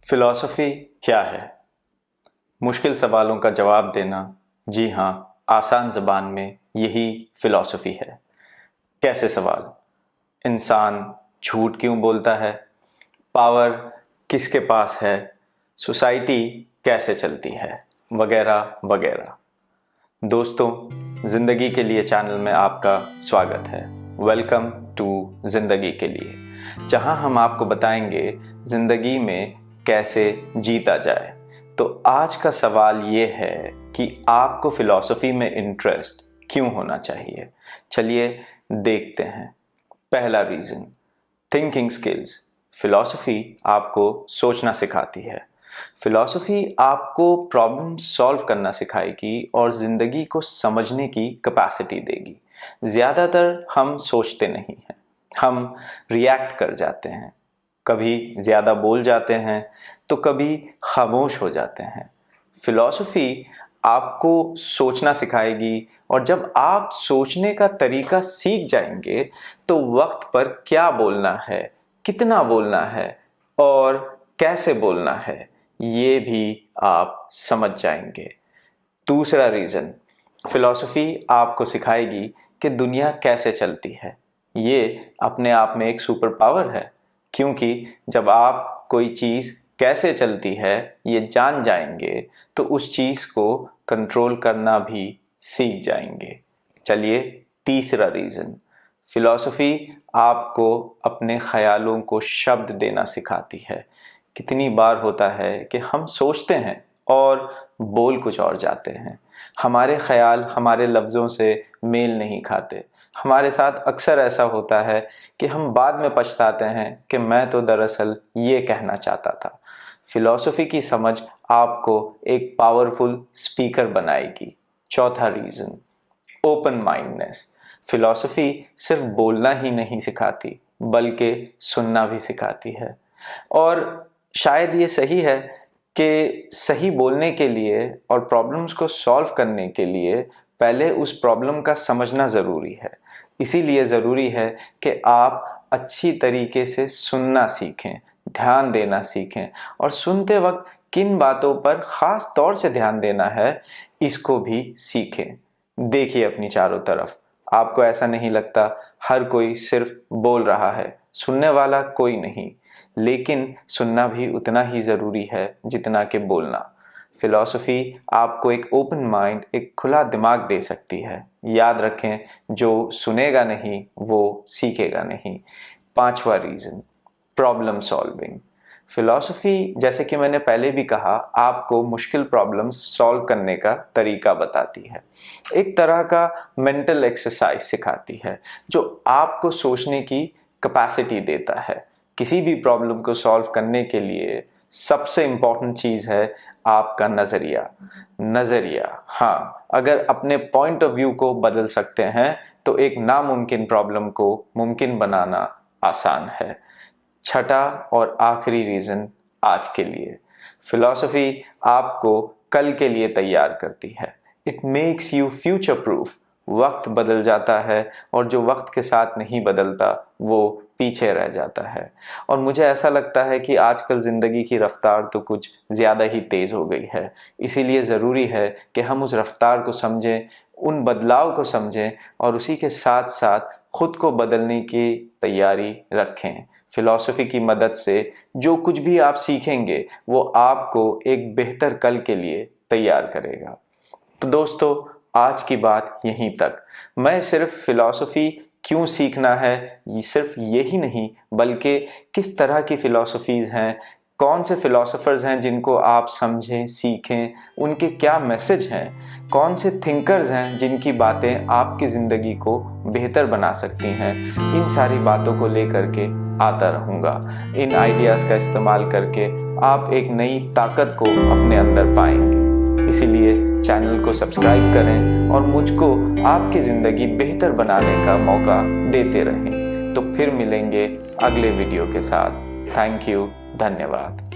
Philosophy क्या है? मुश्किल सवालों का जवाब देना, जी हाँ, आसान ज़बान में यही फिलॉसफी है। कैसे सवाल? इंसान झूठ क्यों बोलता है? पावर किसके पास है? सोसाइटी कैसे चलती है? वगैरह वगैरह। दोस्तों, ज़िंदगी के लिए चैनल में आपका स्वागत है। वेलकम टू ज़िंदगी के लिए, जहां हम आपको बताएंगे ज़िंदगी में कैसे जीता जाए। तो आज का सवाल ये है कि आपको फिलॉसफी में इंटरेस्ट क्यों होना चाहिए। चलिए देखते हैं। पहला रीज़न, थिंकिंग स्किल्स। फिलॉसफी आपको सोचना सिखाती है। फिलॉसफी आपको प्रॉब्लम सॉल्व करना सिखाएगी और ज़िंदगी को समझने की कैपेसिटी देगी। ज़्यादातर हम सोचते नहीं हैं, हम रिएक्ट कर जाते हैं। कभी ज़्यादा बोल जाते हैं तो कभी खामोश हो जाते हैं। फिलॉसफी आपको सोचना सिखाएगी और जब आप सोचने का तरीका सीख जाएंगे तो वक्त पर क्या बोलना है, कितना बोलना है और कैसे बोलना है, ये भी आप समझ जाएंगे। दूसरा रीज़न, फिलॉसफी आपको सिखाएगी कि दुनिया कैसे चलती है। ये अपने आप में एक सुपर पावर है, क्योंकि जब आप कोई चीज़ कैसे चलती है ये जान जाएंगे तो उस चीज़ को कंट्रोल करना भी सीख जाएंगे। चलिए तीसरा रीज़न, फिलॉसफी आपको अपने ख्यालों को शब्द देना सिखाती है। कितनी बार होता है कि हम सोचते हैं और बोल कुछ और जाते हैं। हमारे ख्याल हमारे लफ्ज़ों से मेल नहीं खाते। हमारे साथ अक्सर ऐसा होता है कि हम बाद में पछताते हैं कि मैं तो दरअसल ये कहना चाहता था। फिलॉसफी की समझ आपको एक पावरफुल स्पीकर बनाएगी। चौथा रीज़न, ओपन माइंडनेस। फिलॉसफी सिर्फ बोलना ही नहीं सिखाती बल्कि सुनना भी सिखाती है। और शायद ये सही है कि सही बोलने के लिए और प्रॉब्लम्स को सॉल्व करने के लिए पहले उस प्रॉब्लम का समझना ज़रूरी है। इसीलिए ज़रूरी है कि आप अच्छी तरीके से सुनना सीखें, ध्यान देना सीखें और सुनते वक्त किन बातों पर ख़ास तौर से ध्यान देना है इसको भी सीखें। देखिए अपनी चारों तरफ, आपको ऐसा नहीं लगता हर कोई सिर्फ बोल रहा है, सुनने वाला कोई नहीं? लेकिन सुनना भी उतना ही ज़रूरी है जितना कि बोलना। फिलॉसफी आपको एक ओपन माइंड, एक खुला दिमाग दे सकती है। याद रखें, जो सुनेगा नहीं वो सीखेगा नहीं। पांचवा रीज़न, प्रॉब्लम सॉल्विंग। फिलॉसफी, जैसे कि मैंने पहले भी कहा, आपको मुश्किल प्रॉब्लम्स सॉल्व करने का तरीका बताती है। एक तरह का मेंटल एक्सरसाइज सिखाती है जो आपको सोचने की कैपेसिटी देता है। किसी भी प्रॉब्लम को सॉल्व करने के लिए सबसे इम्पॉर्टेंट चीज़ है आपका नज़रिया। हाँ, अगर अपने पॉइंट ऑफ व्यू को बदल सकते हैं तो एक नामुमकिन प्रॉब्लम को मुमकिन बनाना आसान है। छठा और आखिरी रीज़न आज के लिए, फिलॉसफी आपको कल के लिए तैयार करती है। It makes you future proof. वक्त बदल जाता है और जो वक्त के साथ नहीं बदलता वो पीछे रह जाता है। और मुझे ऐसा लगता है कि आजकल ज़िंदगी की रफ्तार तो कुछ ज़्यादा ही तेज़ हो गई है। इसीलिए ज़रूरी है कि हम उस रफ्तार को समझें, उन बदलाव को समझें और उसी के साथ साथ खुद को बदलने की तैयारी रखें। फिलॉसफी की मदद से जो कुछ भी आप सीखेंगे वो आपको एक बेहतर कल के लिए तैयार करेगा। तो दोस्तों, आज की बात यहीं तक। मैं सिर्फ फिलॉसफी क्यों सीखना है सिर्फ यही नहीं, बल्कि किस तरह की फ़िलॉसफीज़ हैं, कौन से फ़िलॉसफ़र्स हैं जिनको आप समझें, सीखें, उनके क्या मैसेज हैं, कौन से थिंकर्स हैं जिनकी बातें आपकी ज़िंदगी को बेहतर बना सकती हैं, इन सारी बातों को लेकर के आता रहूँगा। इन आइडियाज़ का इस्तेमाल करके आप एक नई ताकत को अपने अंदर पाएंगे। इसीलिए चैनल को सब्सक्राइब करें और मुझको आपकी ज़िंदगी बेहतर बनाने का मौका देते रहें। तो फिर मिलेंगे अगले वीडियो के साथ। थैंक यू, धन्यवाद।